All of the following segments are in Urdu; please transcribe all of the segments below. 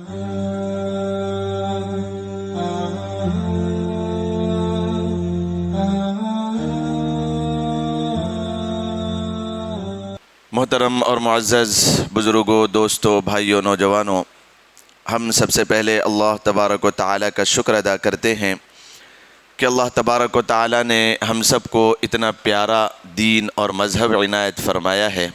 محترم اور معزز بزرگوں، دوستوں، بھائیوں، نوجوانوں، ہم سب سے پہلے اللہ تبارک و تعالیٰ کا شکر ادا کرتے ہیں کہ اللہ تبارک و تعالیٰ نے ہم سب کو اتنا پیارا دین اور مذہب عنایت فرمایا ہے۔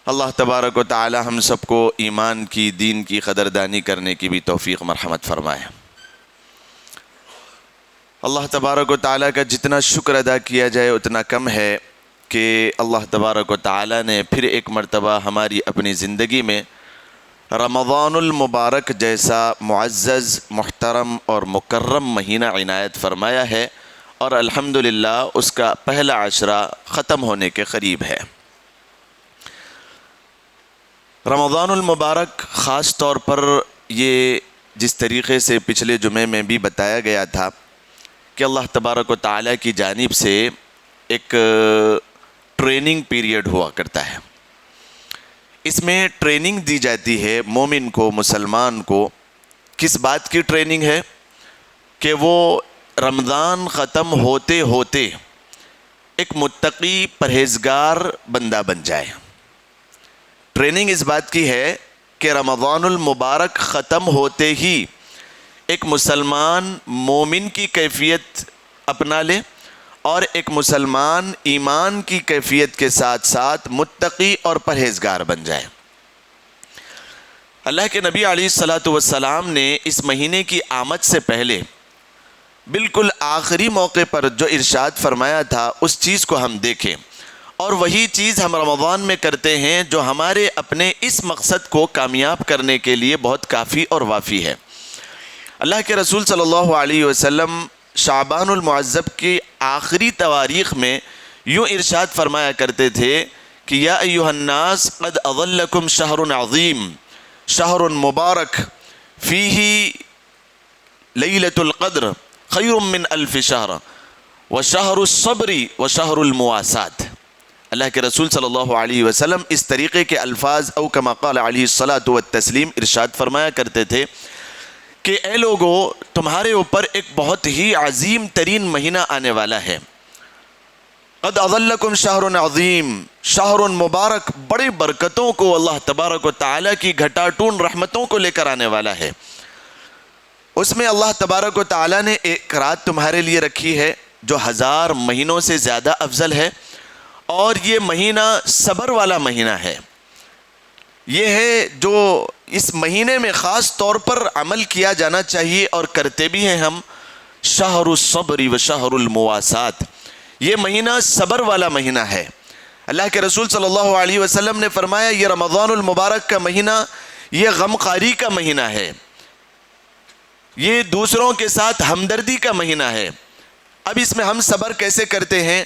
اللہ تبارک و تعالیٰ ہم سب کو ایمان کی، دین کی قدردانی کرنے کی بھی توفیق مرحمت فرمائے۔ اللہ تبارک و تعالیٰ کا جتنا شکر ادا کیا جائے اتنا کم ہے کہ اللہ تبارک و تعالیٰ نے پھر ایک مرتبہ ہماری اپنی زندگی میں رمضان المبارک جیسا معزز، محترم اور مکرم مہینہ عنایت فرمایا ہے، اور الحمدللہ اس کا پہلا عشرہ ختم ہونے کے قریب ہے۔ رمضان المبارک خاص طور پر یہ جس طریقے سے پچھلے جمعے میں بھی بتایا گیا تھا کہ اللہ تبارک و تعالیٰ کی جانب سے ایک ٹریننگ پیریڈ ہوا کرتا ہے۔ اس میں ٹریننگ دی جاتی ہے مومن کو، مسلمان کو۔ کس بات کی ٹریننگ ہے؟ کہ وہ رمضان ختم ہوتے ہوتے ایک متقی، پرہیزگار بندہ بن جائے۔ ٹریننگ اس بات کی ہے کہ رمضان المبارک ختم ہوتے ہی ایک مسلمان مومن کی کیفیت اپنا لے، اور ایک مسلمان ایمان کی کیفیت کے ساتھ ساتھ متقی اور پرہیزگار بن جائے۔ اللہ کے نبی علیہ السلام نے اس مہینے کی آمد سے پہلے بالکل آخری موقع پر جو ارشاد فرمایا تھا اس چیز کو ہم دیکھیں، اور وہی چیز ہم رمضان میں کرتے ہیں جو ہمارے اپنے اس مقصد کو کامیاب کرنے کے لیے بہت کافی اور وافی ہے۔ اللہ کے رسول صلی اللہ علیہ وسلم شعبان المعظم کی آخری تواریخ میں یوں ارشاد فرمایا کرتے تھے کہ یا ایھا الناس قد اظلکم شہر عظیم، شہر مبارک فیہ لیلۃ القدر خیر من الف شہر وشہر الصبر وشہر المواسات۔ اللہ کے رسول صلی اللہ علیہ وسلم اس طریقے کے الفاظ او کما قال علیہ الصلاۃ والتسلیم ارشاد فرمایا کرتے تھے کہ اے لوگو، تمہارے اوپر ایک بہت ہی عظیم ترین مہینہ آنے والا ہے۔ قد اظلکم شہر عظیم، شہر مبارک، بڑی برکتوں کو اللہ تبارک و تعالیٰ کی گھٹاٹون رحمتوں کو لے کر آنے والا ہے۔ اس میں اللہ تبارک و تعالیٰ نے ایک رات تمہارے لیے رکھی ہے جو 1000 مہینوں سے زیادہ افضل ہے، اور یہ مہینہ صبر والا مہینہ ہے۔ یہ ہے جو اس مہینے میں خاص طور پر عمل کیا جانا چاہیے اور کرتے بھی ہیں ہم، شہر الصبر و شہر المواسات۔ یہ مہینہ صبر والا مہینہ ہے۔ اللہ کے رسول صلی اللہ علیہ وسلم نے فرمایا یہ رمضان المبارک کا مہینہ یہ غمخواری کا مہینہ ہے، یہ دوسروں کے ساتھ ہمدردی کا مہینہ ہے۔ اب اس میں ہم صبر کیسے کرتے ہیں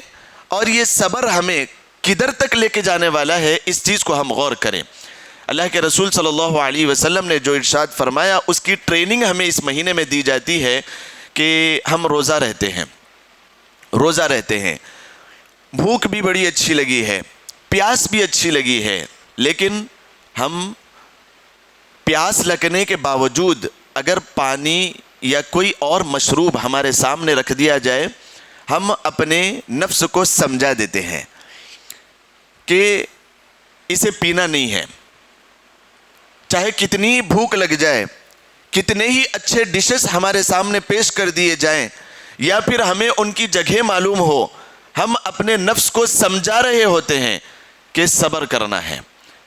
اور یہ صبر ہمیں کدھر تک لے کے جانے والا ہے، اس چیز کو ہم غور کریں۔ اللہ کے رسول صلی اللہ علیہ وسلم نے جو ارشاد فرمایا اس کی ٹریننگ ہمیں اس مہینے میں دی جاتی ہے کہ ہم روزہ رہتے ہیں، بھوک بھی بڑی اچھی لگی ہے، پیاس بھی اچھی لگی ہے، لیکن ہم پیاس لگنے کے باوجود اگر پانی یا کوئی اور مشروب ہمارے سامنے رکھ دیا جائے، ہم اپنے نفس کو سمجھا دیتے ہیں کہ اسے پینا نہیں ہے، چاہے کتنی بھوک لگ جائے، کتنے ہی اچھے ڈشز ہمارے سامنے پیش کر دیے جائیں، یا پھر ہمیں ان کی جگہ معلوم ہو، ہم اپنے نفس کو سمجھا رہے ہوتے ہیں کہ صبر کرنا ہے،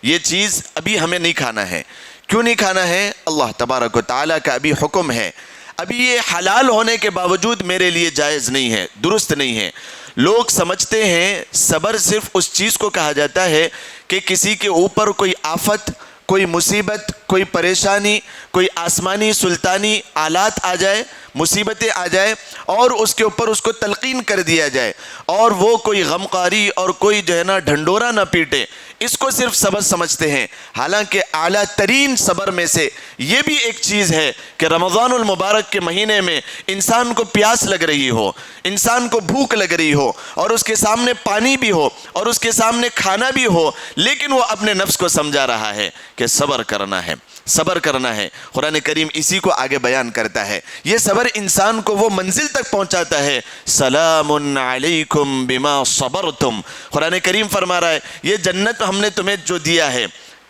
یہ چیز ابھی ہمیں نہیں کھانا ہے۔ کیوں نہیں کھانا ہے؟ اللہ تبارک و تعالیٰ کا ابھی حکم ہے، ابھی یہ حلال ہونے کے باوجود میرے لیے جائز نہیں ہے، درست نہیں ہے۔ لوگ سمجھتے ہیں صبر صرف اس چیز کو کہا جاتا ہے کہ کسی کے اوپر کوئی آفت، کوئی مصیبت، کوئی پریشانی، کوئی آسمانی سلطانی آلات آ جائے، مصیبتیں آ جائے اور اس کے اوپر اس کو تلقین کر دیا جائے اور وہ کوئی غمخواری اور کوئی جو ہے نا ڈھنڈورا نہ پیٹے، اس کو صرف صبر سمجھتے ہیں۔ حالانکہ اعلیٰ ترین صبر میں سے یہ بھی ایک چیز ہے کہ رمضان المبارک کے مہینے میں انسان کو پیاس لگ رہی ہو، انسان کو بھوک لگ رہی ہو اور اس کے سامنے پانی بھی ہو اور اس کے سامنے کھانا بھی ہو، لیکن وہ اپنے نفس کو سمجھا رہا ہے کہ صبر کرنا ہے، صبر کرنا ہے۔ قرآن کریم اسی کو آگے بیان کرتا ہے۔ یہ صبر انسان کو وہ منزل تک پہنچاتا ہے، سلام علیکم بما صبرتم۔ قرآن کریم فرما رہا ہے یہ جنت ہم نے تمہیں جو دیا ہے،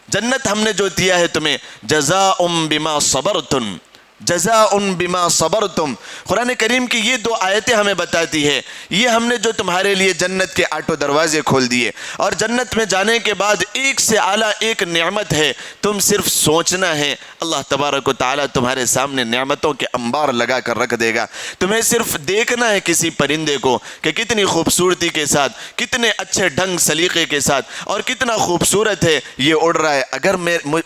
جنت ہم نے جو دیا ہے تمہیں، جزاء بما صبرتم، جزاء بما صبرتم۔ قرآن کریم کی یہ دو آیتیں ہمیں بتاتی ہے یہ ہم نے جو تمہارے لیے جنت کے آٹھوں دروازے کھول دیے، اور جنت میں جانے کے بعد ایک سے اعلیٰ ایک نعمت ہے، تم صرف سوچنا ہے، اللہ تبارک و تعالیٰ تمہارے سامنے نعمتوں کے انبار لگا کر رکھ دے گا۔ تمہیں صرف دیکھنا ہے کسی پرندے کو کہ کتنی خوبصورتی کے ساتھ، کتنے اچھے ڈھنگ سلیقے کے ساتھ اور کتنا خوبصورت ہے یہ اڑ رہا ہے، اگر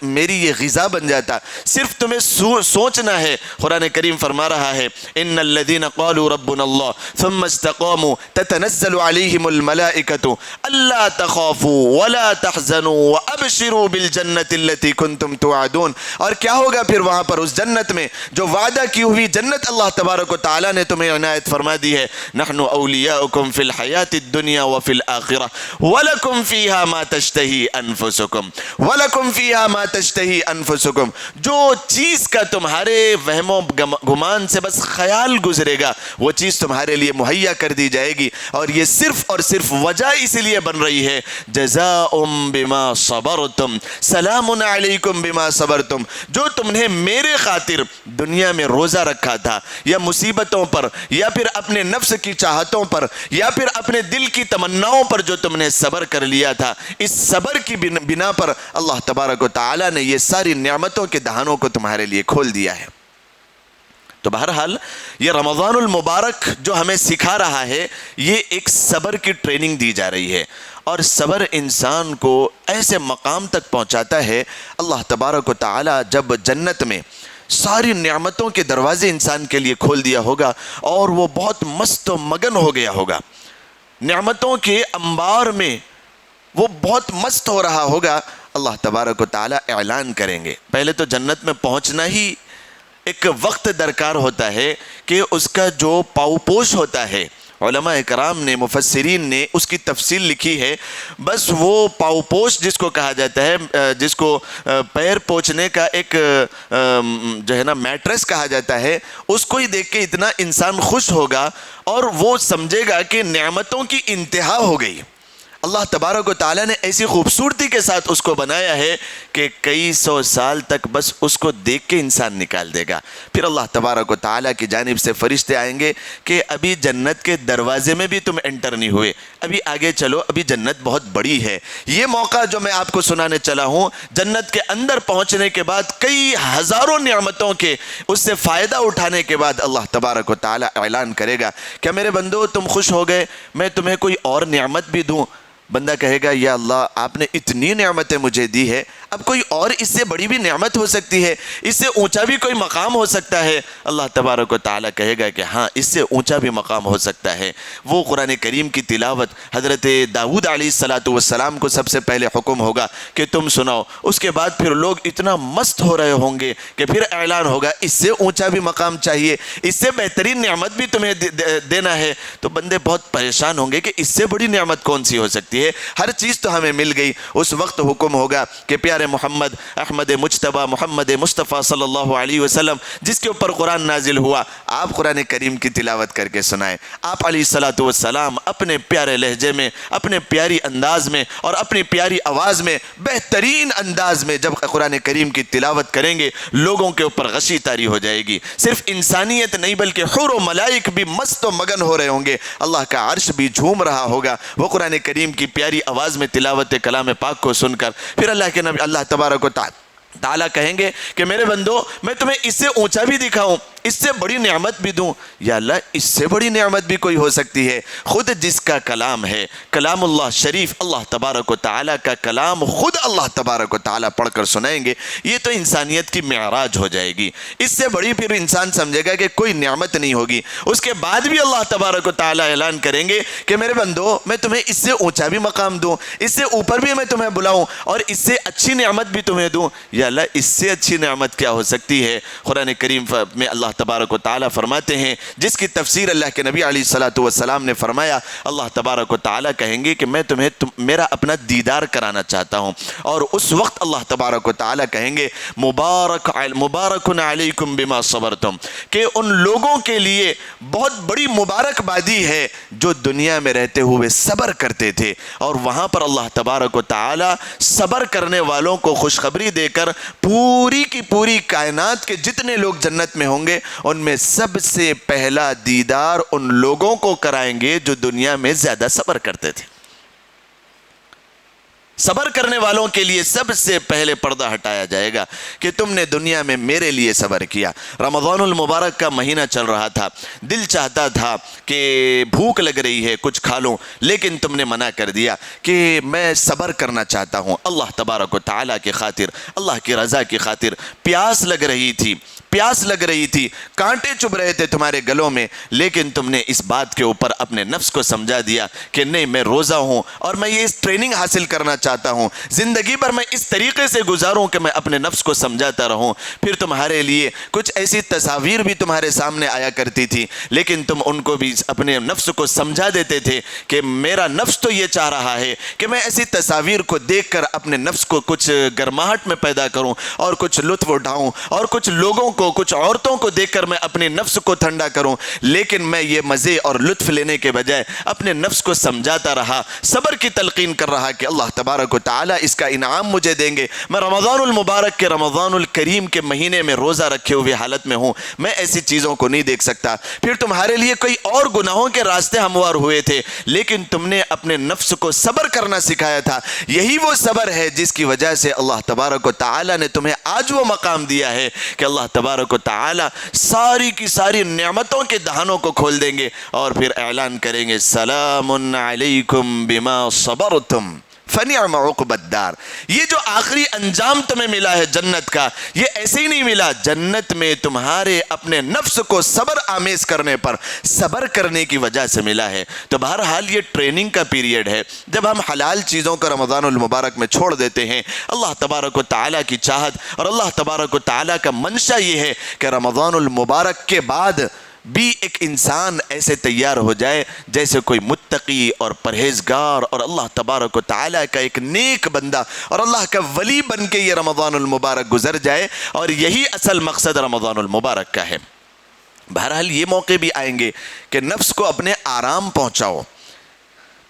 میری یہ غذا بن جاتا۔ صرف تمہیں سوچنا ہے۔ قرآن کریم فرما رہا ہے ان الذين قالوا ربنا الله ثم استقاموا تتنزل عليهم الملائكة الا تخافوا ولا تحزنوا وابشروا بالجنة التي كنتم توعدون۔ اور کیا ہوگا پھر وہاں پر اس جنت میں جو وعدہ کی ہوئی جنت اللہ تبارک و تعالیٰ نے تمہیں عنایت فرما دی ہے، نحن اولیاؤکم فی الحیات الدنیا وفی الآخرہ ولکم فیہا ما تشتہی انفسکم، ولکم فیہا ما تشتہی انفسکم۔ جو چیز کا تمہارے وہم و گمان سے بس خیال گزرے گا وہ چیز تمہارے لیے مہیا کر دی جائے گی، اور یہ صرف اور صرف وجہ اس لیے بن رہی ہے جزاء بما صبرتم، سلام علیکم بما صبرتم۔ جو تم نے میرے خاطر دنیا میں روزہ رکھا تھا، یا مصیبتوں پر، یا پھر اپنے نفس کی چاہتوں پر، یا پھر اپنے دل کی تمناؤں پر جو تم نے صبر کر لیا تھا، اس صبر کی بنا پر اللہ تبارک و تعالیٰ نے یہ ساری نعمتوں کے دہانوں کو تمہارے لیے کھول دیا ہے۔ تو بہرحال یہ رمضان المبارک جو ہمیں سکھا رہا ہے یہ ایک صبر کی ٹریننگ دی جا رہی ہے، اور صبر انسان کو ایسے مقام تک پہنچاتا ہے۔ اللہ تبارک و تعالیٰ جب جنت میں ساری نعمتوں کے دروازے انسان کے لیے کھول دیا ہوگا اور وہ بہت مست و مگن ہو گیا ہوگا، نعمتوں کے انبار میں وہ بہت مست ہو رہا ہوگا، اللہ تبارک و تعالیٰ اعلان کریں گے۔ پہلے تو جنت میں پہنچنا ہی ایک وقت درکار ہوتا ہے کہ اس کا جو پاؤپوش ہوتا ہے، علماء کرام نے، مفسرین نے اس کی تفصیل لکھی ہے، بس وہ پاؤپوش جس کو کہا جاتا ہے، جس کو پیر پوچھنے کا ایک جو ہے نا میٹرس کہا جاتا ہے، اس کو ہی دیکھ کے اتنا انسان خوش ہوگا اور وہ سمجھے گا کہ نعمتوں کی انتہا ہو گئی۔ اللہ تبارک و تعالیٰ نے ایسی خوبصورتی کے ساتھ اس کو بنایا ہے کہ کئی سو سال تک بس اس کو دیکھ کے انسان نکال دے گا۔ پھر اللہ تبارک و تعالیٰ کی جانب سے فرشتے آئیں گے کہ ابھی جنت کے دروازے میں بھی تم انٹر نہیں ہوئے، ابھی آگے چلو، ابھی جنت بہت بڑی ہے۔ یہ موقع جو میں آپ کو سنانے چلا ہوں، جنت کے اندر پہنچنے کے بعد کئی ہزاروں نعمتوں کے اس سے فائدہ اٹھانے کے بعد اللہ تبارک و تعالیٰ اعلان کرے گا کہ میرے بندو تم خوش ہو گئے، میں تمہیں کوئی اور نعمت بھی دوں۔ بندہ کہے گا یا اللہ آپ نے اتنی نعمتیں مجھے دی ہے، اب کوئی اور اس سے بڑی بھی نعمت ہو سکتی ہے، اس سے اونچا بھی کوئی مقام ہو سکتا ہے؟ اللہ تبارک و تعالیٰ کہے گا کہ ہاں اس سے اونچا بھی مقام ہو سکتا ہے۔ وہ قرآن کریم کی تلاوت حضرت داؤد علیہ السلام کو سب سے پہلے حکم ہوگا کہ تم سناؤ، اس کے بعد پھر لوگ اتنا مست ہو رہے ہوں گے کہ پھر اعلان ہوگا اس سے اونچا بھی مقام چاہیے، اس سے بہترین نعمت بھی تمہیں دینا ہے۔ تو بندے بہت پریشان ہوں گے کہ اس سے بڑی نعمت کون سی ہو سکتی ہے، ہر چیز تو ہمیں مل گئی۔ اس وقت حکم ہوگا کہ پیارے محمد احمد مجتبیٰ محمد مصطفیٰ صلی اللہ علیہ وسلم جس کے اوپر قرآن نازل ہوا، آپ قرآن کریم کی تلاوت کر کے سنائیں۔ آپ علیہ السلام اپنے پیارے لہجے میں، اپنے پیاری انداز میں اور اپنی پیاری آواز میں، بہترین انداز میں جب قرآن کریم کی تلاوت کریں گے، لوگوں کے اوپر غشی طاری ہو جائے گی۔ صرف انسانیت نہیں بلکہ حور و ملائک بھی مست و مگن ہو رہے ہوں گے، اللہ کا عرش بھی جھوم رہا ہوگا وہ قرآن کریم کی پیاری آواز میں تلاوت کلام پاک کو سن کر۔ پھر اللہ کے نبی اللہ تبارک و تعالیٰ کہیں گے کہ میرے بندو میں تمہیں اس سے اونچا بھی دکھاؤں، اس سے بڑی نعمت بھی دوں؟ یا اللہ اس سے بڑی نعمت بھی کوئی ہو سکتی ہے؟ خود جس کا کلام ہے، کلام اللہ شریف، اللہ تبارک و تعالیٰ کا کلام خود اللہ تبارک و تعالیٰ پڑھ کر سنائیں گے، یہ تو انسانیت کی معراج ہو جائے گی۔ اس سے بڑی پھر انسان سمجھے گا کہ کوئی نعمت نہیں ہوگی۔ اس کے بعد بھی اللہ تبارک و تعالیٰ اعلان کریں گے کہ میرے بندو میں تمہیں اس سے اونچا بھی مقام دوں، اس سے اوپر بھی میں تمہیں بلاؤں، اور اس سے اچھی نعمت بھی تمہیں دوں۔ یا اللہ اس سے اچھی نعمت کیا ہو سکتی ہے؟ قرآن کریم میں اللہ تبارک و تعالیٰ فرماتے ہیں، جس کی تفسیر اللہ کے نبی علیہ السلام نے فرمایا، اللہ تبارک و تعالیٰ کہیں گے کہ میں تمہیں میرا اپنا دیدار کرانا چاہتا ہوں، اور اس وقت اللہ تبارک و تعالیٰ کہیں گے مبارک علیکم بما صبرتم، کہ ان لوگوں کے لیے بہت بڑی مبارکبادی ہے جو دنیا میں رہتے ہوئے صبر کرتے تھے۔ اور وہاں پر اللہ تبارک و تعالیٰ صبر کرنے والوں کو خوشخبری دے کر پوری کی پوری کائنات کے جتنے لوگ جنت میں ہوں گے ان میں سب سے پہلا دیدار ان لوگوں کو کرائیں گے جو دنیا میں زیادہ صبر کرتے تھے۔ صبر کرنے والوں کے لیے سب سے پہلے پردہ ہٹایا جائے گا کہ تم نے دنیا میں میرے لیے صبر کیا۔ رمضان المبارک کا مہینہ چل رہا تھا، دل چاہتا تھا کہ بھوک لگ رہی ہے کچھ کھا لوں، لیکن تم نے منع کر دیا کہ میں صبر کرنا چاہتا ہوں اللہ تبارک و تعالیٰ کی خاطر، اللہ کی رضا کی خاطر۔ پیاس لگ رہی تھی، کانٹے چبھ رہے تھے تمہارے گلوں میں، لیکن تم نے اس بات کے اوپر اپنے نفس کو سمجھا دیا کہ نہیں میں روزہ ہوں اور میں یہ ٹریننگ حاصل کرنا چاہتا ہوں، زندگی بھر میں اس طریقے سے گزاروں کہ میں اپنے نفس کو سمجھاتا رہوں۔ پھر تمہارے لیے کچھ ایسی تصاویر بھی تمہارے سامنے آیا کرتی تھی، لیکن تم ان کو بھی اپنے نفس کو سمجھا دیتے تھے کہ میرا نفس تو یہ چاہ رہا ہے کہ میں ایسی تصاویر کو دیکھ کر اپنے نفس کو کچھ گرماہٹ میں پیدا کروں اور کچھ لطف اٹھاؤں، اور کچھ لوگوں کو، کچھ عورتوں کو دیکھ کر میں اپنے نفس کو ٹھنڈا کروں، لیکن میں یہ مزے اور لطف لینے کے بجائے اپنے نفس کو سمجھاتا رہا، صبر کی تلقین کر رہا کہ اللہ تبارک و تعالیٰ اس کا انعام مجھے دیں گے۔ میں رمضان المبارک کے، رمضان الکریم کے مہینے میں روزہ رکھے ہوئے حالت میں ہوں، میں ایسی چیزوں کو نہیں دیکھ سکتا۔ پھر تمہارے لیے کئی اور گناہوں کے راستے ہموار ہوئے تھے، لیکن تم نے اپنے نفس کو صبر کرنا سکھایا تھا۔ یہی وہ صبر ہے جس کی وجہ سے اللہ تبارک و تعالیٰ نے تمہیں آج وہ مقام دیا ہے کہ اللہ تبارک و تعالیٰ ساری کی ساری نعمتوں کے دہانوں کو کھول دیں گے اور پھر اعلان کریں گے سلام علیکم بما صبرتم فنعم عقبى الدار۔ یہ جو آخری انجام تمہیں ملا ہے جنت کا، یہ ایسے ہی نہیں ملا، جنت میں تمہارے اپنے نفس کو صبر آمیز کرنے پر، صبر کرنے کی وجہ سے ملا ہے۔ تو بہرحال یہ ٹریننگ کا پیریڈ ہے۔ جب ہم حلال چیزوں کو رمضان المبارک میں چھوڑ دیتے ہیں، اللہ تبارک و تعالیٰ کی چاہت اور اللہ تبارک و تعالیٰ کا منشا یہ ہے کہ رمضان المبارک کے بعد بھی ایک انسان ایسے تیار ہو جائے جیسے کوئی متقی اور پرہیزگار اور اللہ تبارک و تعالیٰ کا ایک نیک بندہ اور اللہ کا ولی بن کے یہ رمضان المبارک گزر جائے، اور یہی اصل مقصد رمضان المبارک کا ہے۔ بہرحال یہ موقع بھی آئیں گے کہ نفس کو اپنے آرام پہنچاؤ۔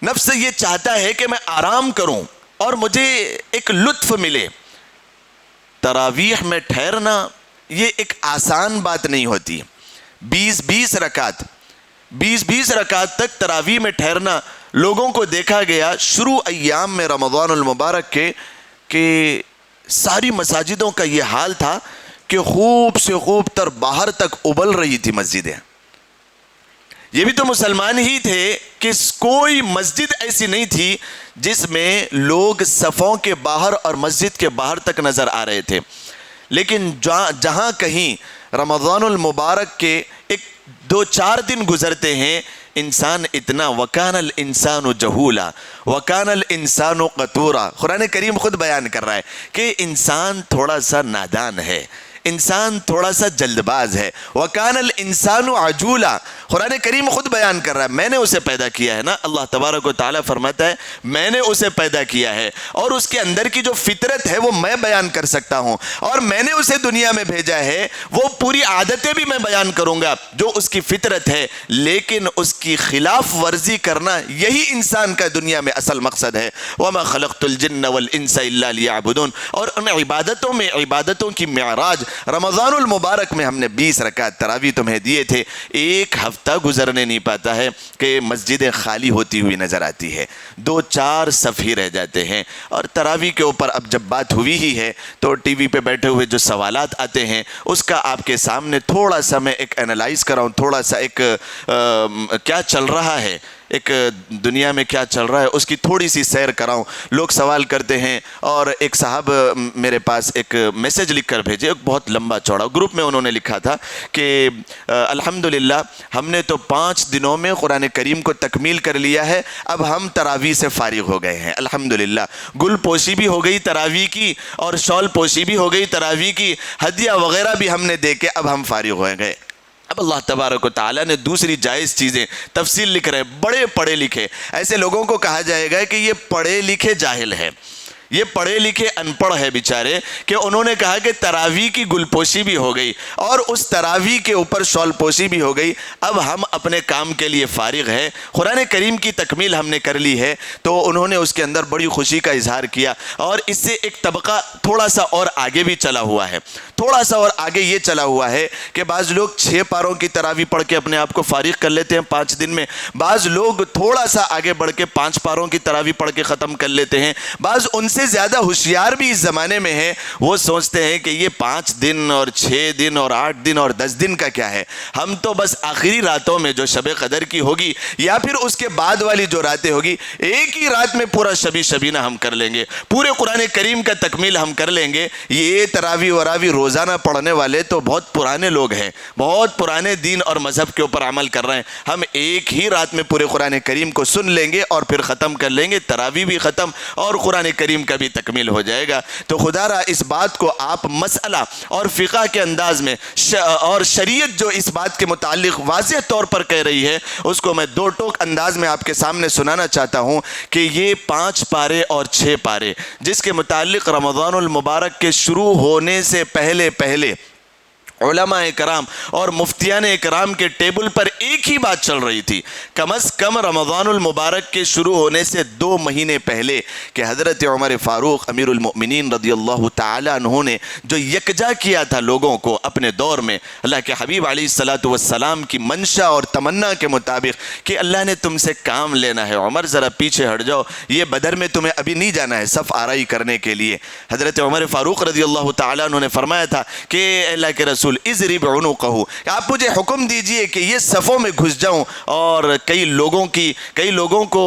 نفس یہ چاہتا ہے کہ میں آرام کروں اور مجھے ایک لطف ملے۔ تراویح میں ٹھہرنا یہ ایک آسان بات نہیں ہوتی۔ 20 رکعت تک تراویح میں ٹھہرنا لوگوں کو دیکھا گیا شروع ایام میں رمضان المبارک کے کہ ساری مساجدوں کا یہ حال تھا کہ خوب سے خوب تر باہر تک ابل رہی تھی مسجدیں۔ یہ بھی تو مسلمان ہی تھے کہ کوئی مسجد ایسی نہیں تھی جس میں لوگ صفوں کے باہر اور مسجد کے باہر تک نظر آ رہے تھے، لیکن جہاں کہیں رمضان المبارک کے 2-4 دن گزرتے ہیں، انسان اتنا وَكَانَ الْإِنسَانُ جَهُولًا وَكَانَ الْإِنسَانُ قَتُورًا، قرآن کریم خود بیان کر رہا ہے کہ انسان تھوڑا سا نادان ہے، انسان تھوڑا سا جلد باز ہے۔ وَكَانَ الْإِنسَانُ عَجُولًا، قرآن کریم خود بیان کر رہا ہے میں نے اسے پیدا کیا ہے نا، اللہ تبارک و تعالیٰ فرماتا ہے میں نے اسے پیدا کیا ہے، اور اس کے اندر کی جو فطرت ہے وہ میں بیان کر سکتا ہوں، اور میں نے اسے دنیا میں بھیجا ہے، وہ پوری عادتیں بھی میں بیان کروں گا جو اس کی فطرت ہے، لیکن اس کی خلاف ورزی کرنا یہی انسان کا دنیا میں اصل مقصد ہے۔ وَمَا خَلَقْتُ الْجِنَّ وَالْإِنسَ إِلَّا لِيَعْبُدُونَ، اور ان عبادتوں میں عبادتوں کی معراج رمضان المبارک میں ہم نے 20 رکعت تراویح تمہیں دیے تھے، ایک ہفتہ ہفتہ گزرنے نہیں پاتا ہے کہ مسجدیں خالی ہوتی ہوئی نظر آتی ہے، 2-4 صف ہی رہ جاتے ہیں۔ اور تراویح کے اوپر اب جب بات ہوئی ہی ہے تو ٹی وی پہ بیٹھے ہوئے جو سوالات آتے ہیں اس کا آپ کے سامنے تھوڑا سا میں ایک انالائز کراؤں، تھوڑا سا ایک کیا چل رہا ہے، ایک دنیا میں کیا چل رہا ہے اس کی تھوڑی سی سیر کراؤں۔ لوگ سوال کرتے ہیں، اور ایک صاحب میرے پاس ایک میسج لکھ کر بھیجے، ایک بہت لمبا چوڑا گروپ میں انہوں نے لکھا تھا کہ الحمدللہ ہم نے تو 5 دنوں میں قرآن کریم کو تکمیل کر لیا ہے، اب ہم تراویح سے فارغ ہو گئے ہیں الحمدللہ۔ گل پوشی بھی ہو گئی تراویح کی، اور شال پوشی بھی ہو گئی تراویح کی، ہدیہ وغیرہ بھی ہم نے دے کے اب ہم فارغ ہو گئے۔ اب اللہ تبارک و تعالیٰ نے دوسری جائز چیزیں تفصیل لکھ رہے ہیں، بڑے پڑھے لکھے ایسے لوگوں کو کہا جائے گا کہ یہ پڑھے لکھے جاہل ہے، یہ پڑھے لکھے ان پڑھ ہے بیچارے، کہ انہوں نے کہا کہ تراویح کی گل پوشی بھی ہو گئی اور اس تراویح کے اوپر شال پوشی بھی ہو گئی، اب ہم اپنے کام کے لیے فارغ ہے، قرآن کریم کی تکمیل ہم نے کر لی ہے۔ تو انہوں نے اس کے اندر بڑی خوشی کا اظہار کیا، اور اس سے ایک طبقہ تھوڑا سا اور آگے بھی چلا ہوا ہے، تھوڑا سا اور آگے یہ چلا ہوا ہے کہ بعض لوگ 6 پاروں کی تراویح پڑھ کے اپنے آپ کو فارغ کر لیتے ہیں 5 دن میں، بعض لوگ تھوڑا سا آگے بڑھ کے 5 پاروں کی تراویح پڑھ کے ختم کر لیتے ہیں، بعض ان سے زیادہ ہوشیار بھی اس زمانے میں ہیں، وہ سوچتے ہیں کہ یہ 5 دن اور 6 دن اور 8 دن اور 10 دن کا کیا ہے، ہم تو بس آخری راتوں میں جو شب قدر کی ہوگی یا پھر اس کے بعد والی جو راتیں ہوگی، ایک ہی رات میں پورا شبینہ ہم کر لیں گے، پورے قرآن کریم کا تکمیل ہم کر لیں گے۔ یہ تراویح وراویح روزانہ پڑھنے والے تو بہت پرانے لوگ ہیں، بہت پرانے دین اور مذہب کے اوپر عمل کر رہے ہیں، ہم ایک ہی رات میں پورے قرآن کریم کو سن لیں گے اور پھر ختم کر لیں گے، تراویح بھی ختم اور قرآن کریم کا بھی تکمیل ہو جائے گا۔ تو خدا را اس بات کو آپ مسئلہ اور فقہ کے انداز میں اور شریعت جو اس بات کے متعلق واضح طور پر کہہ رہی ہے اس کو میں 2 ٹوک انداز میں آپ کے سامنے سنانا چاہتا ہوں کہ یہ 5 پارے اور 6 پارے جس کے متعلق رمضان المبارک کے شروع ہونے سے پہلے علماء کرام اور مفتیان کرام کے ٹیبل پر ایک ہی بات چل رہی تھی، کم از کم رمضان المبارک کے شروع ہونے سے 2 مہینے پہلے، کہ حضرت عمر فاروق امیر المؤمنین رضی اللہ تعالیٰ عنہ نے جو یکجا کیا تھا لوگوں کو اپنے دور میں اللہ کے حبیب علیہ السلام کی منشا اور تمنا کے مطابق کہ اللہ نے تم سے کام لینا ہے، عمر ذرا پیچھے ہٹ جاؤ، یہ بدر میں تمہیں ابھی نہیں جانا ہے صف آرائی کرنے کے لیے۔ حضرت عمر فاروق رضی اللہ تعالیٰ عنہ نے فرمایا تھا کہ اللہ کے رسول اضرب عنقہ، آپ مجھے حکم دیجئے کہ یہ صفوں میں گھس جاؤں اور کئی لوگوں کو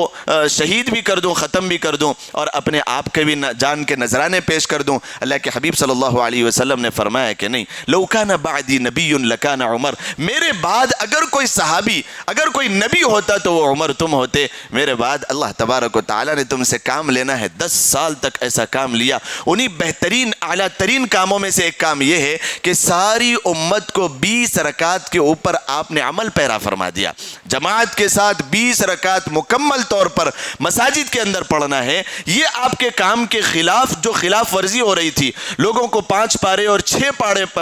شہید بھی کر دوں، ختم بھی کر دوں، اور اپنے آپ کے بھی جان کے نذرانے پیش کر دوں۔ اللہ کے حبیب صلی اللہ علیہ وسلم نے فرمایا کہ نہیں، لو کان بعدی نبی لکان عمر، میرے بعد اگر کوئی صحابی، اگر کوئی نبی ہوتا تو وہ عمر تم ہوتے، میرے بعد اللہ تبارک و تعالیٰ نے تم سے کام لینا ہے۔ 10 سال تک ایسا کام لیا، انہی بہترین اعلیٰ ترین کاموں میں سے ایک کام یہ ہے کہ ساری امت کو 20 رکعت کے اوپر آپ نے عمل پیرا فرما دیا، جماعت کے ساتھ 20 رکعت مکمل طور پر مساجد کے اندر پڑھنا ہے۔ یہ آپ کے کام کے خلاف جو خلاف ورزی ہو رہی تھی، لوگوں کو 5 پارے اور 6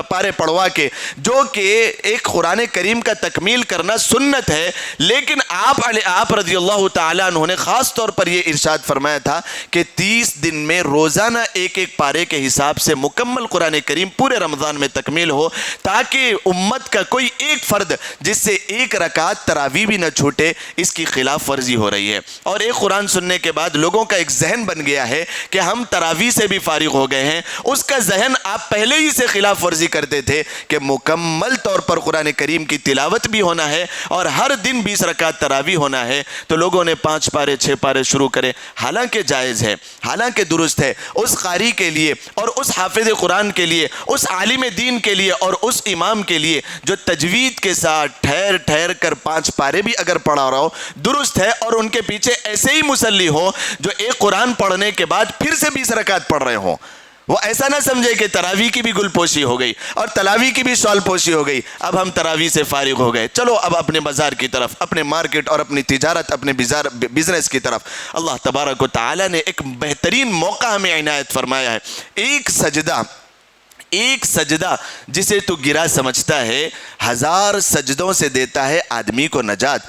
پارے پڑھوا کے، جو کہ ایک قرآن کریم کا تکمیل کرنا سنت ہے، لیکن آپ رضی اللہ تعالیٰ عنہ نے خاص طور پر یہ ارشاد فرمایا تھا کہ 30 دن میں روزانہ ایک پارے کے حساب سے مکمل قرآن کریم پورے رمضان میں تکمیل ہو، تاکہ امت کا کوئی ایک فرد جس سے 1 رکعت تراویح بھی نہ چھوٹے، اس کی خلاف ورزی ہو رہی ہے۔ اور ایک قرآن سننے کے بعد لوگوں کا ایک ذہن بن گیا ہے کہ ہم تراویح سے بھی فارغ ہو گئے ہیں، اس کا ذہن آپ پہلے ہی سے خلاف ورزی کرتے تھے کہ مکمل طور پر قرآن کریم کی تلاوت بھی ہونا ہے اور ہر دن 20 رکعت تراویح ہونا ہے، تو لوگوں نے 5 پارے 6 پارے شروع کرے۔ حالانکہ جائز ہے، حالانکہ درست ہے، اس قاری کے لیے اور اس حافظ قرآن کے لیے، اس عالم دین کے لیے اور اس امام کے لیے جو تجوید کے ساتھ ٹھہر کر 5 پارے بھی اگر پڑھا رہا ہو درست ہے، اور ان کے پیچھے ایسے ہی مصلی ہو جو ایک قرآن پڑھنے کے بعد پھر سے 20 رکعت پڑھ رہے ہوں، وہ ایسا نہ سمجھے کہ تراویح کی بھی گل پوشی ہو گئی اور تلاویح کی بھی شال پوشی ہو گئی، اب ہم تراویح سے فارغ ہو گئے، چلو اب اپنے بازار کی طرف، اپنے مارکیٹ اور اپنی تجارت، اپنے بزنس کی طرف۔ اللہ تبارک و تعالیٰ نے ایک بہترین موقع ہمیں عنایت فرمایا ہے۔ ایک سجدہ جسے تو گرا سمجھتا ہے 1000 سجدوں سے دیتا ہے آدمی کو نجات۔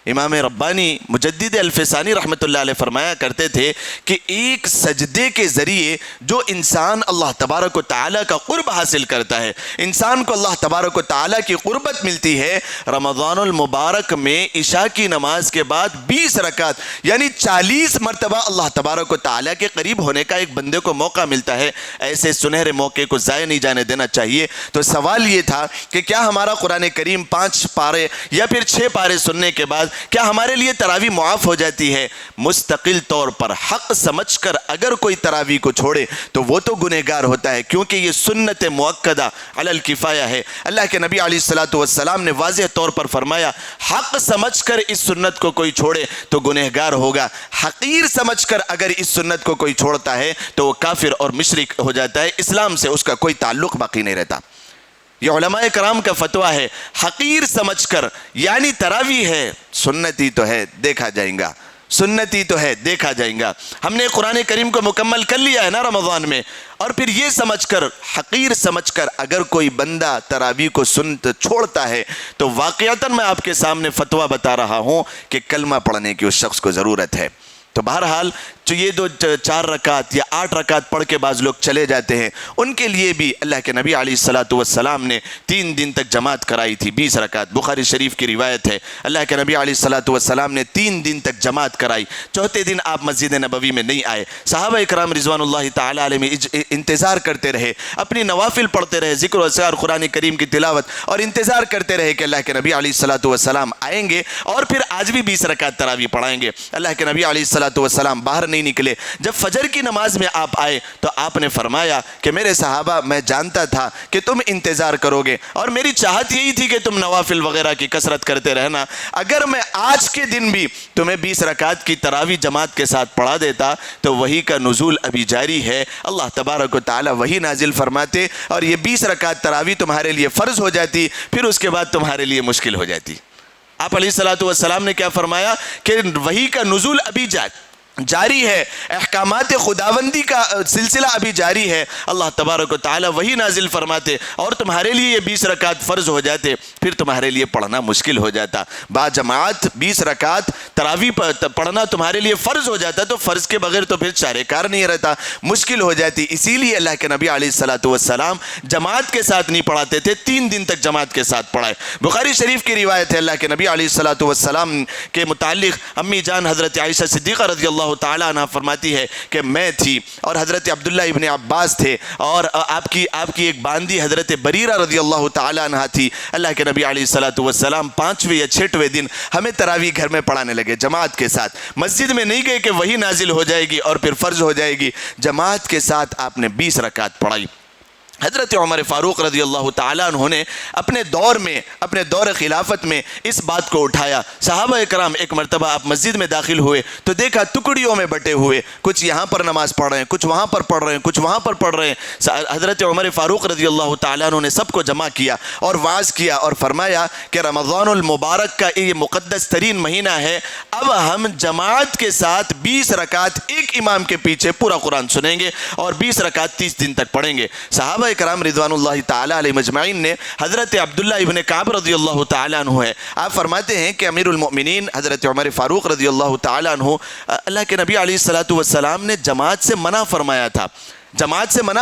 امام ربانی مجدد الفسانی رحمۃ اللہ علیہ فرمایا کرتے تھے کہ ایک سجدے کے ذریعے جو انسان اللہ تبارک و تعالیٰ کا قرب حاصل کرتا ہے، انسان کو اللہ تبارک و تعالیٰ کی قربت ملتی ہے، رمضان المبارک میں عشاء کی نماز کے بعد 20 رکعت یعنی 40 مرتبہ اللہ تبارک و تعالیٰ کے قریب ہونے کا ایک بندے کو موقع ملتا ہے۔ ایسے سنہرے موقع کو ضائع نہیں جانے دینا چاہیے۔ تو سوال یہ تھا کہ کیا ہمارا قرآن کریم 5 پارے یا پھر 6 پارے سننے کے بعد کیا ہمارے لیے تراویح معاف ہو جاتی ہے؟ مستقل طور پر حق سمجھ کر اگر کوئی تراویح کو چھوڑے تو وہ تو گنہگار ہوتا ہے، کیونکہ یہ سنت مؤکدہ علی الکفایہ ہے۔ اللہ کے نبی علیہ الصلوۃ نے واضح طور پر فرمایا حق سمجھ کر اس سنت کو کوئی چھوڑے تو گنہگار ہوگا، حقیر سمجھ کر اگر اس سنت کو کوئی چھوڑتا ہے تو وہ کافر اور مشرک ہو جاتا ہے، اسلام سے اس کا کوئی تعلق باقی نہیں رہتا۔ یہ علماء کرام کا فتویٰ ہے، حقیر سمجھ کر یعنی تراویح ہے، سنتی تو ہے دیکھا جائیں گا، سنتی تو ہے دیکھا جائیں گا، ہم نے قرآن کریم کو مکمل کر لیا ہے نا رمضان میں، اور پھر یہ سمجھ کر حقیر سمجھ کر اگر کوئی بندہ تراویح کو چھوڑتا ہے تو واقعتاً میں آپ کے سامنے فتویٰ بتا رہا ہوں کہ کلمہ پڑھنے کی اس شخص کو ضرورت ہے۔ تو بہرحال جو یہ 4 رکعت یا 8 رکعت پڑھ کے بعض لوگ چلے جاتے ہیں، ان کے لیے بھی اللہ کے نبی علیہ الصلوۃ نے 3 دن تک جماعت کرائی تھی، 20 رکعت، بخاری شریف کی روایت ہے۔ اللہ کے نبی علیہ الصلوۃ نے 3 دن تک جماعت کرائی، چوتھے دن آپ مسجد نبوی میں نہیں آئے، صحابہ کرام رضوان اللہ تعالی علیہ میں انتظار کرتے رہے، اپنی نوافل پڑھتے رہے، ذکر و اذکار قرآن کریم کی تلاوت، اور انتظار کرتے رہے کہ اللہ کے نبی علیہ الصلوۃ آئیں گے اور پھر آج بھی 20 رکعت تراویح پڑھائیں گے۔ اللہ کے نبی علیہ الصلوۃ باہر نہیں نکلے، جب فجر کی نماز میں آپ آئے تو آپ نے فرمایا کہ میرے صحابہ میں جانتا تھا کہ تم انتظار کرو گے اور میری چاہت یہی تھی کہ تم نوافل وغیرہ کی کثرت کرتے رہنا، اگر میں آج کے دن بھی تمہیں 20 رکعت کی تراویح جماعت کے ساتھ پڑھا دیتا تو وحی کا نزول ابھی جاری ہے، اللہ تبارک و تعالی وحی نازل فرماتے اور یہ 20 رکعت تراویح تمہارے لیے فرض ہو جاتی، پھر اس کے بعد تمہارے لیے مشکل ہو جاتی۔ آپ علیہ الصلوۃ نے کیا فرمایا کہ وحی کا نزول ابھی جاری ہے، احکامات خداوندی کا سلسلہ ابھی جاری ہے، اللہ تبارک و تعالی وہی نازل فرماتے اور تمہارے لیے یہ 20 رکعت فرض ہو جاتے، پھر تمہارے لیے پڑھنا مشکل ہو جاتا۔ با جماعت 20 رکعت تراویح پڑھنا تمہارے لیے فرض ہو جاتا تو فرض کے بغیر تو پھر چارے کار نہیں رہتا، مشکل ہو جاتی۔ اسی لیے اللہ کے نبی علیہ الصلوۃ جماعت کے ساتھ نہیں پڑھاتے تھے، 3 دن تک جماعت کے ساتھ پڑھائے۔ بخاری شریف کی روایت ہے، اللہ کے نبی علیہ الصلوۃ کے متعلق امی جان حضرت عائشہ صدیقہ رضی اللہ تعالیٰ عنہ فرماتی ہے کہ میں تھی اور حضرت عبداللہ ابن عباس تھے اور آپ کی ایک باندی حضرت بریرہ رضی اللہ تعالیٰ عنہ تھی۔ اللہ کے نبی علیہ الصلوۃ 5ویں یا 6ویں دن ہمیں تراویح گھر میں پڑھانے لگے جماعت کے ساتھ، مسجد میں نہیں گئے کہ وہی نازل ہو جائے گی اور پھر فرض ہو جائے گی، جماعت کے ساتھ آپ نے 20 رکعت پڑھائی۔ حضرت عمر فاروق رضی اللہ تعالیٰ عنہ نے اپنے دور خلافت میں اس بات کو اٹھایا۔ صحابہ کرام ایک مرتبہ آپ مسجد میں داخل ہوئے تو دیکھا ٹکڑیوں میں بٹے ہوئے، کچھ یہاں پر نماز پڑھ رہے ہیں، کچھ وہاں پر پڑھ رہے ہیں، کچھ وہاں پر پڑھ رہے ہیں۔ حضرت عمر فاروق رضی اللہ تعالیٰ عنہ نے سب کو جمع کیا اور وعظ کیا اور فرمایا کہ رمضان المبارک کا یہ مقدس ترین مہینہ ہے، اب ہم جماعت کے ساتھ 20 رکعت ایک امام کے پیچھے پورا قرآن سنیں گے اور 20 رکعت 30 دن تک پڑھیں گے۔ صحابہ کرام رضوان اللہ تعالی علیہ مجمعین نے حضرت عبداللہ ابن کعب رضی اللہ تعالی عنہ ہے، آپ فرماتے ہیں کہ امیر المؤمنین حضرت عمر فاروق رضی اللہ تعالی عنہ اللہ کے نبی علیہ الصلوۃ نے جماعت سے منع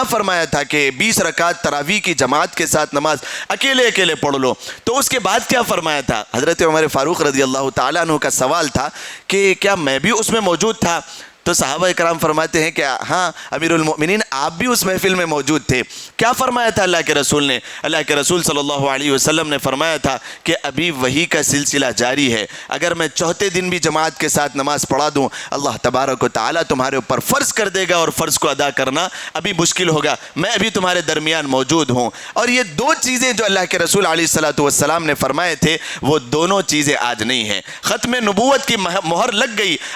فرمایا تھا کہ 20 رکعت تراویح کی جماعت کے ساتھ نماز اکیلے پڑھ لو، تو اس کے بعد کیا فرمایا تھا؟ حضرت عمر فاروق رضی اللہ تعالی عنہ کا سوال تھا کہ کیا میں بھی اس میں موجود تھا؟ تو صحابہ کرام فرماتے ہیں کہ ہاں امیر المؤمنین آپ بھی اس محفل میں موجود تھے۔ کیا فرمایا تھا اللہ کے رسول نے؟ اللہ کے رسول صلی اللہ علیہ وسلم نے فرمایا تھا کہ ابھی وحی کا سلسلہ جاری ہے، اگر میں چوتھے دن بھی جماعت کے ساتھ نماز پڑھا دوں اللہ تبارک و تعالیٰ تمہارے اوپر فرض کر دے گا اور فرض کو ادا کرنا ابھی مشکل ہوگا، میں ابھی تمہارے درمیان موجود ہوں۔ اور یہ 2 چیزیں جو اللہ کے رسول علیہ الصلوۃ نے فرمائے تھے وہ دونوں چیزیں آج نہیں ہیں، ختم نبوت کی مہر لگ گئی،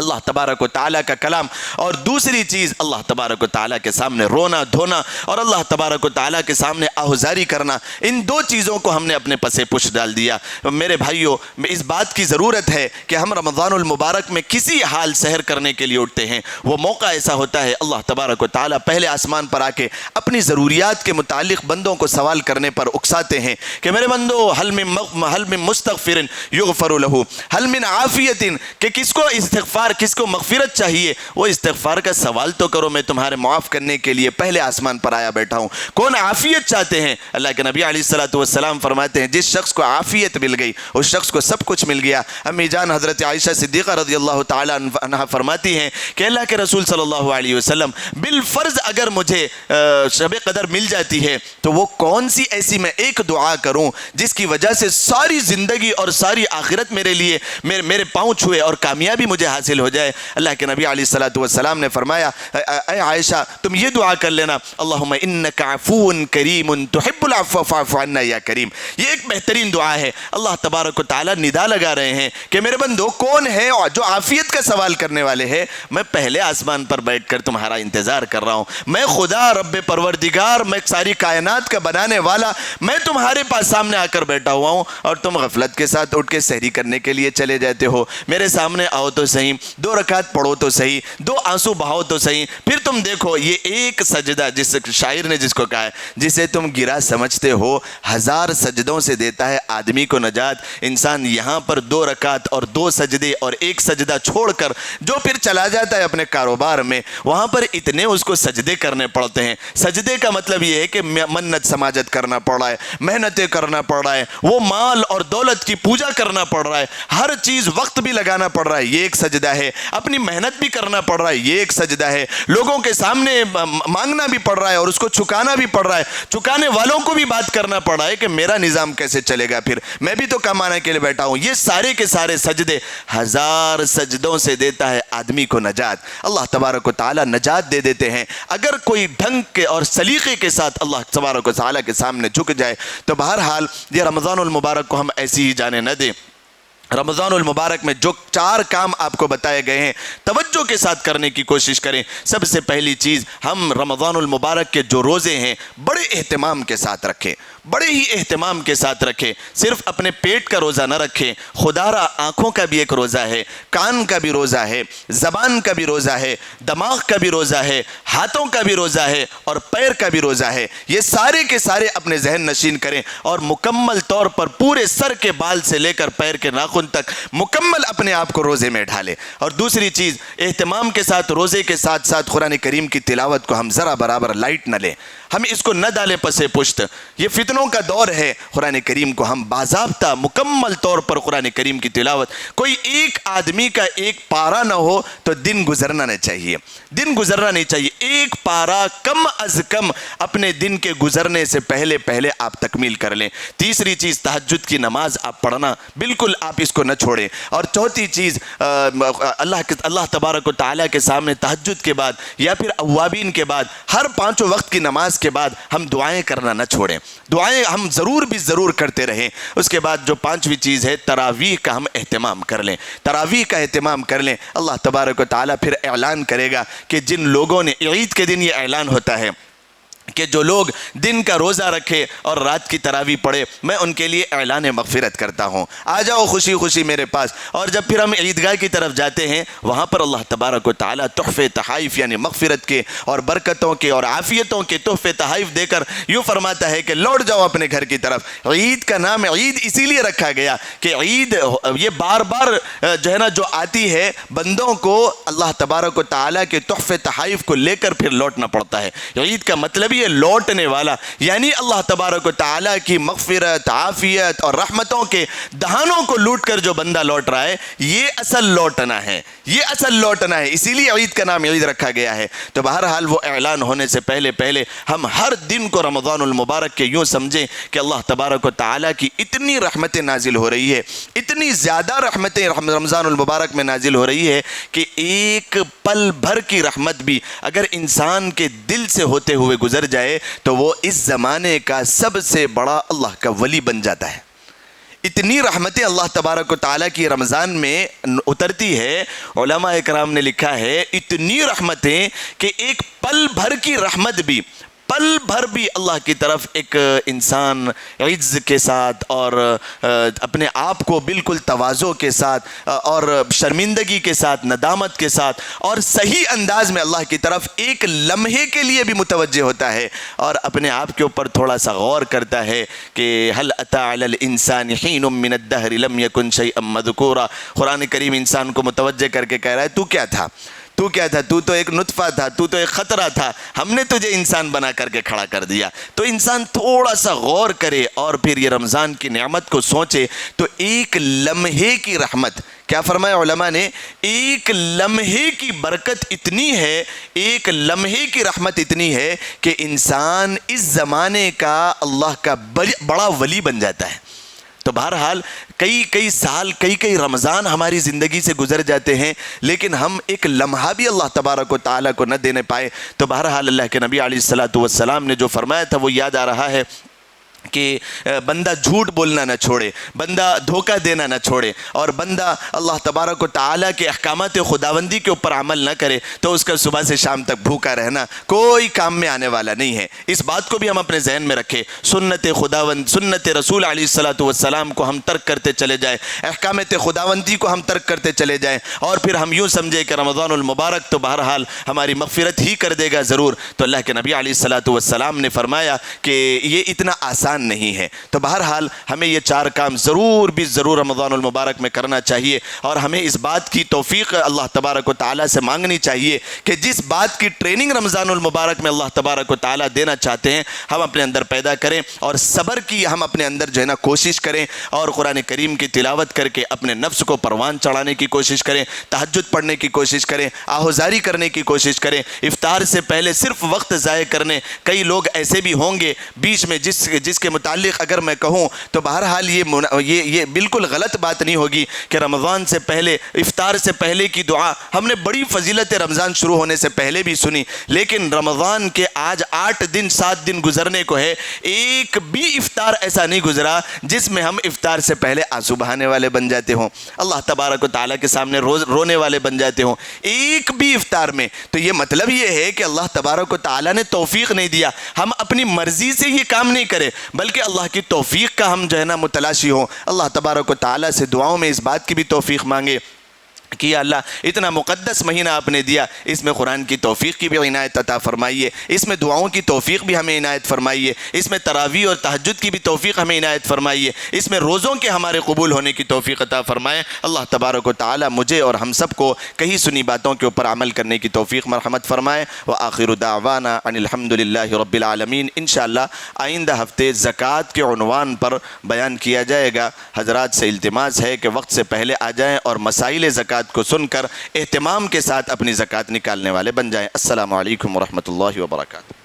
اللہ تبارک و تعالیٰ کا کلام، اور دوسری چیز اللہ تبارک و تعالیٰ کے سامنے رونا دھونا اور اللہ تبارک و تعالیٰ کے سامنے آہوزاری کرنا، ان دو چیزوں کو ہم نے اپنے پسے پش ڈال دیا۔ میرے بھائیوں، اس بات کی ضرورت ہے کہ ہم رمضان المبارک میں کسی حال سحر کرنے کے لیے اٹھتے ہیں، وہ موقع ایسا ہوتا ہے اللہ تبارک و تعالیٰ پہلے آسمان پر آ کے اپنی ضروریات کے متعلق بندوں کو سوال کرنے پر اکساتے ہیں کہ میرے بندو حل من مستغفر یغفر لہ، حل من عافیت، کہ کس کو استغفار، کس کو مغفرت چاہیے، وہ استغفار کا سوال تو کرو، میں تمہارے معاف کرنے کے لیے پہلے آسمان پر آیا بیٹھا ہوں۔ کون عافیت چاہتے ہیں؟ اللہ کے نبی علیہ السلام فرماتے ہیں جس شخص کو عافیت مل گئی اس شخص کو سب کچھ مل گیا۔ امی جان حضرت عائشہ صدیقہ رضی اللہ تعالی عنہا فرماتی ہیں کہ اللہ کے رسول صلی اللہ علیہ وسلم بالفرض اگر مجھے شب قدر مل جاتی ہے تو وہ کون سی ایسی میں ایک دعا کروں جس کی وجہ سے ساری زندگی اور ساری آخرت میرے لیے میرے پاؤں چھوئے اور کامیابی مجھے حاصل ہو جائے۔ اللہ کے نبی علیہ السلام نے فرمایا اے عائشہ تم یہ دعا کر لینا، اللہم انک عفو کریم تحب العفو فاعف عنا یا کریم۔ یہ ایک بہترین دعا ہے۔ اللہ تبارک و تعالیٰ ندا لگا رہے ہیں کہ میرے بندو کون ہے جو عافیت کا سوال کرنے والے ہیں؟ میں پہلے آسمان پر بیٹھ کر تمہارا انتظار کر رہا ہوں، میں خدا رب پروردگار، میں ساری کائنات کا بنانے والا، میں تمہارے پاس سامنے آ کر بیٹھا ہوا ہوں اور تم غفلت کے ساتھ اٹھ کے سحری کرنے کے لیے چلے جاتے ہو۔ میرے سامنے آؤ تو صحیح، 2 رکعت پڑھو تو صحیح، 2 آنسو بہاؤ تو صحیح، پھر تم دیکھو یہ ایک سجدہ، جس شاعر نے جس کو کہا ہے جسے تم گرا سمجھتے ہو 1000 سجدوں سے دیتا ہے آدمی کو نجات۔ انسان یہاں پر 2 رکعت اور 2 سجدے اور 1 سجدہ چھوڑ کر جو پھر چلا جاتا ہے اپنے کاروبار میں، وہاں پر اتنے اس کو سجدے کرنے پڑتے ہیں۔ سجدے کا مطلب یہ ہے کہ منت سماجت کرنا پڑ رہا ہے، محنتیں کرنا پڑ رہا ہے، وہ مال اور دولت کی پوجا کرنا پڑ رہا ہے، ہر چیز وقت بھی لگانا پڑ رہا ہے، یہ ایک سجدہ ہے، اپنی محنت بھی کرنا پڑ رہا ہے، یہ ایک سجدہ ہے، لوگوں کے سامنے مانگنا بھی پڑ رہا ہے اور اس کو چکانا بھی پڑ رہا ہے، چکانے والوں کو بھی بات کرنا پڑ رہا ہے کہ میرا نظام کیسے چلے گا، پھر میں بھی تو کمانے کے لیے بیٹھا ہوں۔ یہ سارے کے سارے سجدے 1000 سجدوں سے دیتا ہے آدمی کو نجات۔ اللہ تبارک و تعالی نجات دے دیتے ہیں اگر کوئی ڈھنگ کے اور سلیقے کے ساتھ اللہ تبارک و تعالی کے سامنے جھک جائے۔ تو بہرحال یہ رمضان المبارک کو ہم ایسی ہی جانے نہ دیں۔ رمضان المبارک میں جو 4 کام آپ کو بتائے گئے ہیں توجہ کے ساتھ کرنے کی کوشش کریں۔ سب سے پہلی چیز، ہم رمضان المبارک کے جو روزے ہیں بڑے اہتمام کے ساتھ رکھیں، بڑے ہی اہتمام کے ساتھ رکھیں۔ صرف اپنے پیٹ کا روزہ نہ رکھیں، خدا را آنکھوں کا بھی ایک روزہ ہے، کان کا بھی روزہ ہے، زبان کا بھی روزہ ہے، دماغ کا بھی روزہ ہے، ہاتھوں کا بھی روزہ ہے اور پیر کا بھی روزہ ہے۔ یہ سارے کے سارے اپنے ذہن نشین کریں اور مکمل طور پر پورے سر کے بال سے لے کر پیر کے ناخن تک مکمل اپنے آپ کو روزے میں ڈھالے۔ اور دوسری چیز، اہتمام کے ساتھ روزے کے ساتھ ساتھ قرآن کریم کی تلاوت کو ہم ذرا برابر لائٹ نہ لیں، ہم اس کو نہ ڈالیں پسے پشت۔ یہ فتنوں کا دور ہے، قرآن کریم کو ہم باضابطہ مکمل طور پر قرآن کریم کی تلاوت، کوئی ایک آدمی کا 1 پارہ نہ ہو تو دن گزرنا نہیں چاہیے، دن گزرنا نہیں چاہیے، 1 پارہ کم از کم اپنے دن کے گزرنے سے پہلے آپ تکمیل کر لیں۔ تیسری چیز، تہجد کی نماز آپ پڑھنا بالکل آپ اس کو نہ چھوڑیں۔ اور چوتھی چیز، اللہ تبارک و تعالیٰ کے سامنے تہجد کے بعد یا پھر اوابین کے بعد ہر 5 وقت کی نماز کے بعد ہم دعائیں کرنا نہ چھوڑیں، دعائیں ہم ضرور کرتے رہیں۔ اس کے بعد جو 5ویں چیز ہے، تراویح کا ہم اہتمام کر لیں، تراویح کا اہتمام کر لیں۔ اللہ تبارک و تعالیٰ پھر اعلان کرے گا کہ جن لوگوں نے، عید کے دن یہ اعلان ہوتا ہے کہ جو لوگ دن کا روزہ رکھے اور رات کی تراویح پڑھے، میں ان کے لیے اعلان مغفرت کرتا ہوں، آ جاؤ خوشی خوشی میرے پاس۔ اور جب پھر ہم عیدگاہ کی طرف جاتے ہیں، وہاں پر اللہ تبارک و تعالیٰ تحفے تحائف یعنی مغفرت کے اور برکتوں کے اور عافیتوں کے تحفے تحائف دے کر یوں فرماتا ہے کہ لوٹ جاؤ اپنے گھر کی طرف۔ عید کا نام عید اسی لیے رکھا گیا کہ عید یہ بار بار جو ہے نا جو آتی ہے، بندوں کو اللہ تبارک و تعالیٰ کے تحفے تحائف کو لے کر پھر لوٹنا پڑتا ہے۔ عید کا مطلب یہ لوٹنے والا، یعنی اللہ تبارک و تعالیٰ کی مغفرت، عافیت اور رحمتوں کے دہانوں کو لوٹ کر جو بندہ لوٹ رہا ہے، یہ اصل لوٹنا ہے، یہ اصل لوٹنا ہے، اسی لیے عید کا نام عید رکھا گیا ہے۔ تو بہرحال وہ اعلان ہونے سے پہلے ہم ہر دن کو رمضان المبارک کے یوں سمجھیں کہ اللہ تبارک و تعالیٰ کی اتنی رحمتیں نازل ہو رہی ہے، اتنی زیادہ رحمتیں رمضان المبارک میں نازل ہو رہی ہے کہ ایک پل بھر کی رحمت بھی اگر انسان کے دل سے ہوتے ہوئے گزر جائے تو وہ اس زمانے کا سب سے بڑا اللہ کا ولی بن جاتا ہے۔ اتنی رحمتیں اللہ تبارک و تعالیٰ کی رمضان میں اترتی ہے. علماء اکرام نے لکھا ہے اتنی رحمتیں کہ ایک پل بھر کی رحمت بھی، پل بھر بھی اللہ کی طرف ایک انسان عجز کے ساتھ اور اپنے آپ کو بالکل تواضع کے ساتھ اور شرمندگی کے ساتھ، ندامت کے ساتھ اور صحیح انداز میں اللہ کی طرف ایک لمحے کے لیے بھی متوجہ ہوتا ہے اور اپنے آپ کے اوپر تھوڑا سا غور کرتا ہے کہ هل اتى على الانسان حين من الدهر لم يكن شيئا مذكورا. قرآن کریم انسان کو متوجہ کر کے کہہ رہا ہے تو کیا تھا، تو کیا تھا، تو تو ایک نطفہ تھا، تو تو ایک خطرہ تھا، ہم نے تجھے انسان بنا کر کے کھڑا کر دیا. تو انسان تھوڑا سا غور کرے اور پھر یہ رمضان کی نعمت کو سوچے تو ایک لمحے کی رحمت، کیا فرمایا علماء نے، ایک لمحے کی برکت اتنی ہے، ایک لمحے کی رحمت اتنی ہے کہ انسان اس زمانے کا اللہ کا بڑا ولی بن جاتا ہے. تو بہرحال کئی سال کئی رمضان ہماری زندگی سے گزر جاتے ہیں لیکن ہم ایک لمحہ بھی اللہ تبارک و تعالیٰ کو نہ دینے پائے. تو بہرحال اللہ کے نبی علیہ السلام نے جو فرمایا تھا وہ یاد آ رہا ہے کہ بندہ جھوٹ بولنا نہ چھوڑے، بندہ دھوکہ دینا نہ چھوڑے اور بندہ اللہ تبارک و تعالیٰ کے احکامات خداوندی کے اوپر عمل نہ کرے تو اس کا صبح سے شام تک بھوکا رہنا کوئی کام میں آنے والا نہیں ہے. اس بات کو بھی ہم اپنے ذہن میں رکھیں. سنت خداوند، سنت رسول علیہ السلام کو ہم ترک کرتے چلے جائیں، احکامات خداوندی کو ہم ترک کرتے چلے جائیں اور پھر ہم یوں سمجھے کہ رمضان المبارک تو بہرحال ہماری مغفرت ہی کر دے گا ضرور. تو اللہ کے نبی علیہ السلام نے فرمایا کہ یہ اتنا آسان نہیں ہے. تو بہرحال ہمیں یہ 4 کام ضرور رمضان المبارک میں کرنا چاہیے اور ہمیں اس بات کی توفیق اللہ تبارک و تعالیٰ سے مانگنی چاہیے کہ جس بات کی ٹریننگ رمضان المبارک میں اللہ تبارک و تعالیٰ دینا چاہتے ہیں ہم اپنے اندر پیدا کریں اور صبر کی ہم اپنے اندر جو ہے نا کوشش کریں اور قرآن کریم کی تلاوت کر کے اپنے نفس کو پروان چڑھانے کی کوشش کریں، تہجد پڑھنے کی کوشش کریں، آہوزاری کرنے کی کوشش کریں، افطار سے پہلے صرف وقت ضائع کرنے. کئی لوگ ایسے بھی ہوں گے بیچ میں جس کے متعلق اگر میں کہوں تو بہرحال یہ بالکل غلط بات نہیں ہوگی کہ رمضان سے پہلے، افطار سے پہلے کی دعا ہم نے بڑی فضیلت رمضان شروع ہونے سے پہلے بھی سنی لیکن رمضان کے آج 8 دن 7 دن گزرنے کو ہے، ایک بھی افطار ایسا نہیں گزرا جس میں ہم افطار سے پہلے آنسو بہانے والے بن جاتے ہوں، اللہ تبارک و تعالیٰ کے سامنے رونے والے بن جاتے ہوں ایک بھی افطار میں. تو یہ مطلب یہ ہے کہ اللہ تبارک و تعالیٰ نے توفیق نہیں دیا، ہم اپنی مرضی سے یہ کام نہیں کرے بلکہ اللہ کی توفیق کا ہم جو ہے نا متلاشی ہوں. اللہ تبارک و تعالیٰ سے دعاؤں میں اس بات کی بھی توفیق مانگے کہ یا اللہ اتنا مقدس مہینہ آپ نے دیا، اس میں قرآن کی توفیق کی بھی عنایت عطا فرمائیے، اس میں دعاؤں کی توفیق بھی ہمیں عنایت فرمائیے، اس میں تراویح اور تہجد کی بھی توفیق ہمیں عنایت فرمائیے، اس میں روزوں کے ہمارے قبول ہونے کی توفیق عطا فرمائے. اللہ تبارک و تعالی مجھے اور ہم سب کو کہیں سنی باتوں کے اوپر عمل کرنے کی توفیق مرحمت فرمائے. وآخر دعوانا ان الحمدللہ رب العالمین. انشاءاللہ آئندہ ہفتے زکوٰۃ کے عنوان پر بیان کیا جائے گا. حضرات سے التماس ہے کہ وقت سے پہلے آ جائیں اور مسائل زکوٰۃ کو سن کر اہتمام کے ساتھ اپنی زکوٰۃ نکالنے والے بن جائیں. السلام علیکم ورحمۃ اللہ وبرکاتہ.